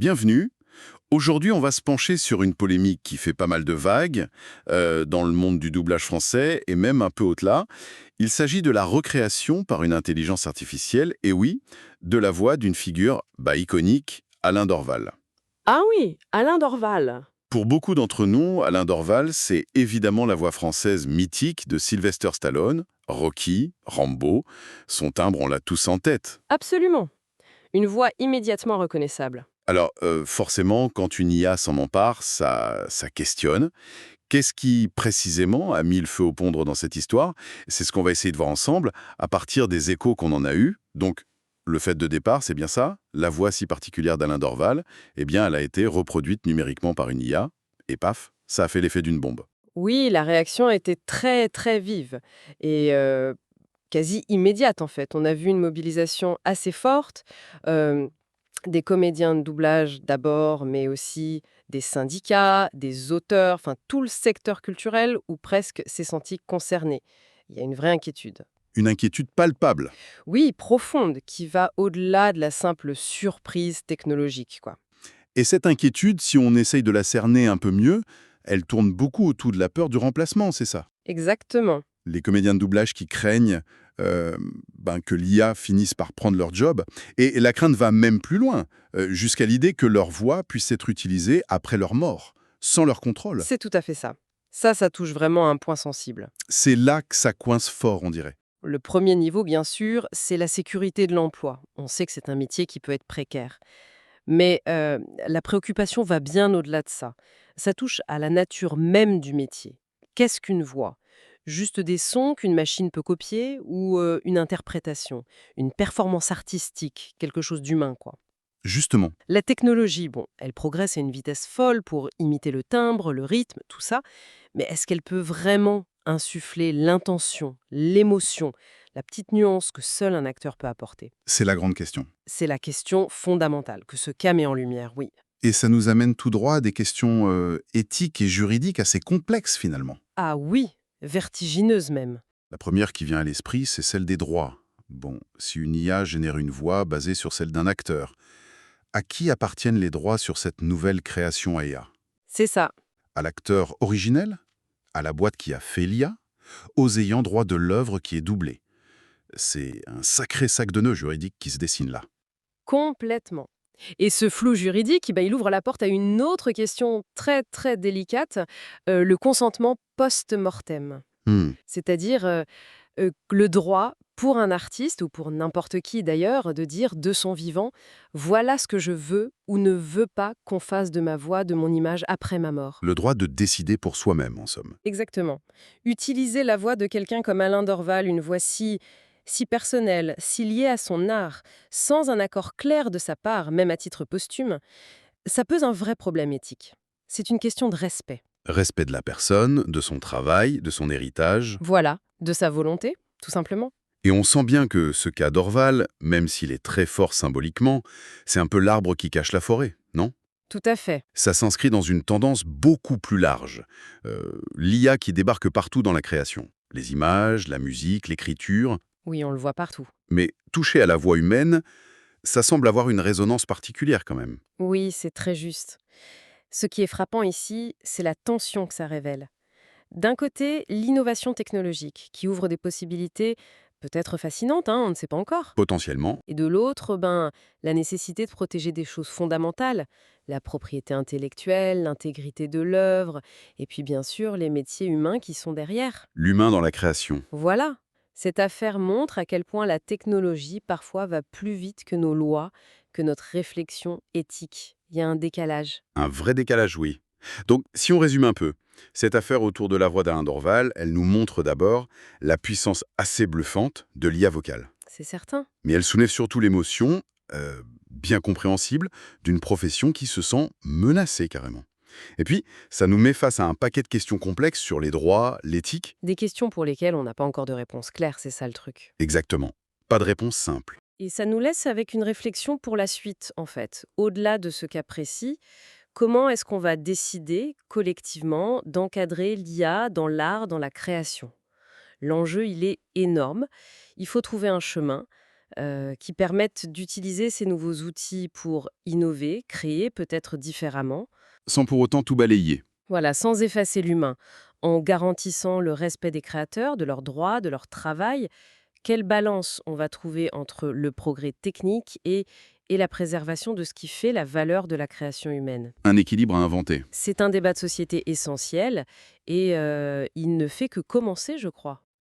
Bienvenue. Aujourd'hui, on va se pencher sur une polémique qui fait pas mal de vagues dans le monde du doublage français et même un peu au-delà. Il s'agit de la recréation par une intelligence artificielle, et oui, de la voix d'une figure iconique, Alain Dorval. Ah oui, Alain Dorval. Pour beaucoup d'entre nous, Alain Dorval, c'est évidemment la voix française mythique de Sylvester Stallone, Rocky, Rambo. Son timbre, on l'a tous en tête. Absolument. Une voix immédiatement reconnaissable. Alors, forcément, quand une IA s'en empare, ça questionne. Qu'est-ce qui, précisément, a mis le feu aux poudres dans cette histoire? C'est ce qu'on va essayer de voir ensemble, à partir des échos qu'on en a eus. Donc, le fait de départ, c'est bien ça. La voix si particulière d'Alain Dorval, eh bien, elle a été reproduite numériquement par une IA, et paf, ça a fait l'effet d'une bombe. Oui, la réaction a été très très vive et quasi immédiate en fait. On a vu une mobilisation assez forte, euh, des comédiens de doublage d'abord, mais aussi des syndicats, des auteurs, enfin tout le secteur culturel où presque s'est senti concerné. Il y a une vraie inquiétude. Une inquiétude palpable. Oui, profonde, qui va au-delà de la simple surprise technologique, quoi. Et cette inquiétude, si on essaye de la cerner un peu mieux, elle tourne beaucoup autour de la peur du remplacement, c'est ça? Exactement. Les comédiens de doublage qui craignent euh, que l'IA finisse par prendre leur job. Et la crainte va même plus loin, jusqu'à l'idée que leur voix puisse être utilisée après leur mort, sans leur contrôle. C'est tout à fait ça. Ça touche vraiment un point sensible. C'est là que ça coince fort, on dirait. Le premier niveau, bien sûr, c'est la sécurité de l'emploi. On sait que c'est un métier qui peut être précaire. Mais la préoccupation va bien au-delà de ça. Ça touche à la nature même du métier. Qu'est-ce qu'une voix? Juste des sons qu'une machine peut copier ou une interprétation, une performance artistique, quelque chose d'humain, quoi. Justement, La technologie, bon, elle progresse à une vitesse folle pour imiter le timbre, le rythme, tout ça, mais est-ce qu'elle peut vraiment insuffler l'intention, l'émotion, la petite nuance que seul un acteur peut apporter? c'est la grande question. C'est la question fondamentale que ce cas met en lumière, oui. Et ça nous amène tout droit à des questions éthiques et juridiques assez complexes, finalement. Ah oui, vertigineuse même. La première qui vient à l'esprit, c'est celle des droits. Bon, si une IA génère une voix basée sur celle d'un acteur, à qui appartiennent les droits sur cette nouvelle création IA? C'est ça. À l'acteur originel? À la boîte qui a fait l'IA? Aux ayants droit de l'œuvre qui est doublée? C'est un sacré sac de nœuds juridique qui se dessine là. Complètement. Et ce flou juridique, il ouvre la porte à une autre question très très délicate, le consentement post-mortem. Hmm. C'est-à-dire le droit pour un artiste, ou pour n'importe qui d'ailleurs, de dire de son vivant, voilà ce que je veux ou ne veux pas qu'on fasse de ma voix, de mon image après ma mort. Le droit de décider pour soi-même, en somme. Exactement. Utiliser la voix de quelqu'un comme Alain Dorval, une voix si personnelle, si liée à son art, sans un accord clair de sa part, même à titre posthume, ça pose un vrai problème éthique. C'est une question de respect. Respect de la personne, de son travail, de son héritage. Voilà, de sa volonté, tout simplement. Et on sent bien que ce cas d'Orval, même s'il est très fort symboliquement, c'est un peu l'arbre qui cache la forêt, non? Tout à fait. Ça s'inscrit dans une tendance beaucoup plus large. L'IA qui débarque partout dans la création. Les images, la musique, l'écriture. Oui, on le voit partout. Mais toucher à la voix humaine, ça semble avoir une résonance particulière quand même. Oui, c'est très juste. Ce qui est frappant ici, c'est la tension que ça révèle. D'un côté, l'innovation technologique, qui ouvre des possibilités peut-être fascinantes, on ne sait pas encore. Potentiellement, Et de l'autre, la nécessité de protéger des choses fondamentales, la propriété intellectuelle, l'intégrité de l'œuvre, et puis bien sûr les métiers humains qui sont derrière. l'humain dans la création. Voilà, cette affaire montre à quel point la technologie parfois va plus vite que nos lois, que notre réflexion éthique. Il y a un décalage. Un vrai décalage, oui. Donc, si on résume un peu, cette affaire autour de la voix d'Alain Dorval, elle nous montre d'abord la puissance assez bluffante de l'IA vocale. C'est certain. Mais elle soulève surtout l'émotion, bien compréhensible, d'une profession qui se sent menacée carrément. Et puis, ça nous met face à un paquet de questions complexes sur les droits, l'éthique. Des questions pour lesquelles on n'a pas encore de réponse claire, c'est ça le truc. Exactement. Pas de réponse simple. Et ça nous laisse avec une réflexion pour la suite, en fait. Au-delà de ce cas précis, comment est-ce qu'on va décider collectivement d'encadrer l'IA dans l'art, dans la création? L'enjeu, il est énorme. Il faut trouver un chemin. qui permettent d'utiliser ces nouveaux outils pour innover, créer peut-être différemment. Sans pour autant tout balayer. Voilà, sans effacer l'humain, en garantissant le respect des créateurs, de leurs droits, de leur travail. Quelle balance on va trouver entre le progrès technique et la préservation de ce qui fait la valeur de la création humaine? Un équilibre à inventer. C'est un débat de société essentiel et il ne fait que commencer, je crois.